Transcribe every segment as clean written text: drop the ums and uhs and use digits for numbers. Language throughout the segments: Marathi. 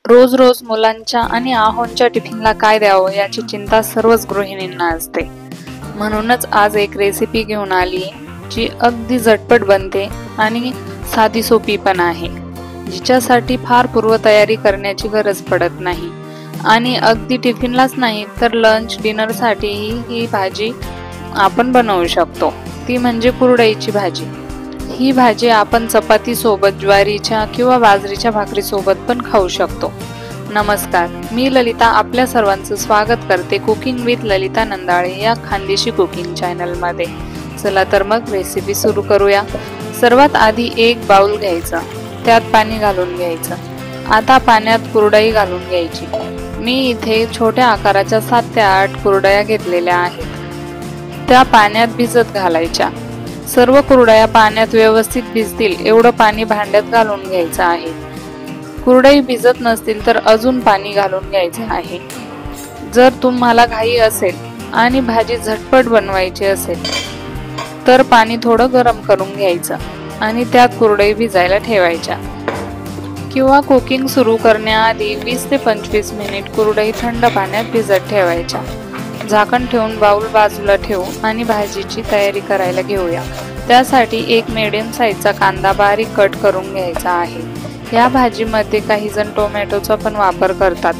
रोज रोज मुलांच्या आणि आहोंच्या टिफिनला काय द्यावं याची चिंता सर्वच गृहिणींना असते। म्हणूनच आज एक रेसिपी घेऊन आली जी अगदी झटपट बनते आणि साधी सोपी पण आहे, जिच्यासाठी फार पूर्वतयारी करण्याची गरज पडत नाही आणि अगदी टिफिनलाच नाही तर लंच डिनर साठीही ही भाजी आपण बनवू शकतो। ती म्हणजे कुरडईची भाजी। ही भाजी आपण चपाती सोबत, ज्वारीच्या किंवा बाजरीच्या भाकरी सोबत पण खाऊ शकतो। नमस्कार, मी ललिता आपल्या सर्वांचं स्वागत करते कुकिंग विथ ललिता नंदाळे या खानदेशी कुकिंग चॅनल मध्ये। चला तर मग रेसिपी सुरू करूया। सर्वात आधी एक बाउल घ्यायचा, त्यात पाणी घालून घ्यायचं। आता पाण्यात कुरडई घालून घ्यायची। मी इथे छोट्या आकाराच्या 7 ते 8 कुरडया घेतलेल्या आहेत। त्या पाण्यात भिजत घालायच्या। सर्व कुरडया पाण्यात व्यवस्थित भिजतील एवढं पाणी भांड्यात घालून घ्यायचं आहे। कुरडई भिजत नसतील तर अजून पाणी घालून घ्यायचे आहे। जर तुम्हाला घाई असेल आणि भाजी झटपट बनवायची असेल तर पाणी थोडं गरम करून घ्यायचं आणि त्यात कुरडई भिजायला ठेवायच्या। किंवा कुकिंग सुरू करण्याआधी 20 ते 25 मिनिट कुरडई थंड पाण्यात भिजत ठेवायच्या। झाकण ठेवून बाउल बाजूला ठेवू आणि भाजीची तयारी करायला घेऊया। त्यासाठी एक मीडियम साईजचा कांदा बारीक कट करून घ्यायचा आहे। या भाजीमध्ये काही जण टोमॅटोचा पण वापर करतात।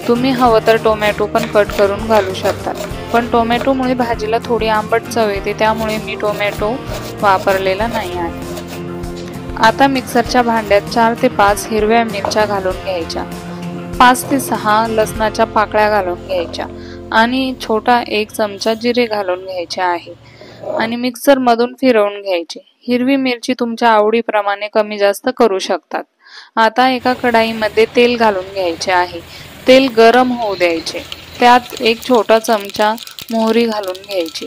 तुम्ही हवं तर टोमॅटो पण कट करून घालू शकता, पण टोमॅटोमुळे भाजीला थोडी आंबट चव येते, त्यामुळे मी टोमॅटो वापरलेला नाही आहे। आता मिक्सरच्या भांड्यात 4 ते 5 हिरव्या मिरच्या घालून घ्यायच्या, 5 ते 6 लसणाच्या पाकळ्या घालून घ्यायच्या आणि छोटा 1 चमचा जिरे घालून घ्यायचे आहे आणि मिक्सर मधून फिरवून घ्यायचे। हिरवी मिरची तुमच्या आवडीप्रमाणे कमी जास्त करू शकतात। आता एका कढाईमध्ये तेल घालून घ्यायचे आहे। तेल गरम होऊ द्यायचे। त्यात 1 छोटा चमचा मोहरी घालून घ्यायची।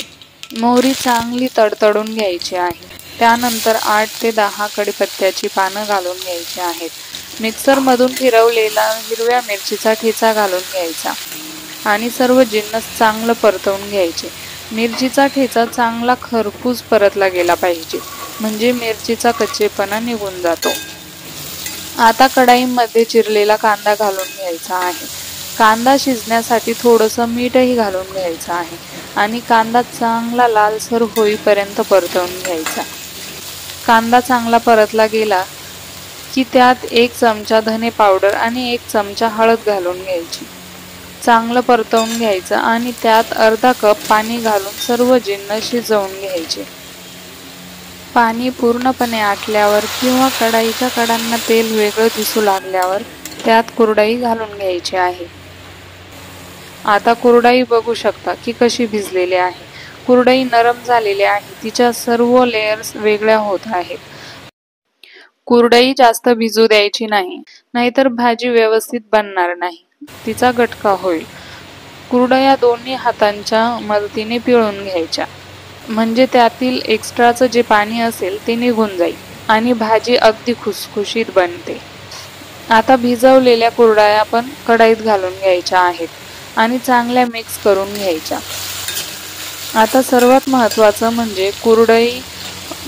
मोहरी चांगली तडतडून घ्यायची आहे। त्यानंतर 8 ते 10 कढीपत्त्याची पानं घालून घ्यायची आहेत। मिक्सर मधून फिरवलेला हिरव्या मिरचीचा ठेचा घालून घ्यायचा आणि सर्व जिन्नस चांगलं परतवून घ्यायचे। मिरचीचा ठेचा चांगला खरपूस परतला गेला पाहिजे, म्हणजे मिरचीचा कच्चेपणा निघून जातो। आता कढाईमध्ये चिरलेला कांदा घालून घ्यायचा आहे। कांदा शिजण्यासाठी थोडंसं मीठही घालून घ्यायचं आहे आणि कांदा चांगला लालसर होईपर्यंत परतवून घ्यायचा। कांदा चांगला परतला गेला की त्यात 1 चमचा धने पावडर आणि 1 चमचा हळद घालून घ्यायची। चांगलं परतवून घ्यायचं आणि त्यात अर्धा कप पाणी घालून सर्व जिन्नस शिजवून घ्यायचे। पाणी पूर्णपणे आटल्यावर किंवा कढईच्या कडांना तेल वेगळं दिसू लागल्यावर त्यात कुरडई घालून घ्यायची आहे। आता कुरडई बघू शकता की कशी भिजलेली आहे। कुरडई नरम झालेली आहे, तिच्या सर्व लेयर्स वेगळ्या होत आहेत। कुरडई जास्त भिजू द्यायची नाही, नाहीतर भाजी व्यवस्थित बनणार नाही, तिचा गटका होईल। कुरडया दोन्ही हातांच्या मदतीने पिळून घ्यायच्या, म्हणजे त्यातील एक्स्ट्राचं जे पाणी असेल ते निघून जाईल आणि भाजी अगदी खुसखुशीत बनते। आता भिजवलेल्या कुरडया पण कढईत घालून घ्यायच्या आहेत आणि चांगल्या मिक्स करून घ्यायच्या। आता सर्वात महत्त्वाचं म्हणजे कुरडई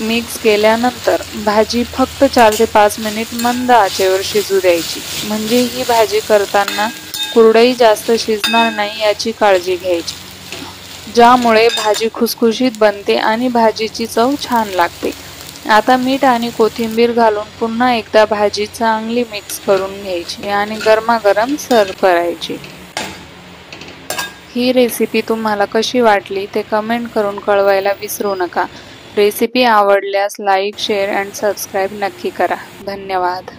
मिक्स केल्यानंतर भाजी फक्त 4 ते 5 मिनिट मंद आचेवर शिजू द्यायची, म्हणजे ही भाजी करताना कुरडई जास्त शिजणार नाही याची काळजी घ्यायची, ज्यामुळे भाजी खुसखुशीत बनते आणि भाजीची चव छान लागते। आता मीठ आणि कोथिंबीर घालून पुन्हा एकदा भाजी चांगली मिक्स करून घ्यायची आणि गरमागरम सर्व करायची। ही रेसिपी तुम्हाला कशी वाटली ते कमेंट करून कळवायला विसरू नका। रेसिपी आवडल्यास लाईक, शेअर अँड सबस्क्राईब नक्की करा। धन्यवाद।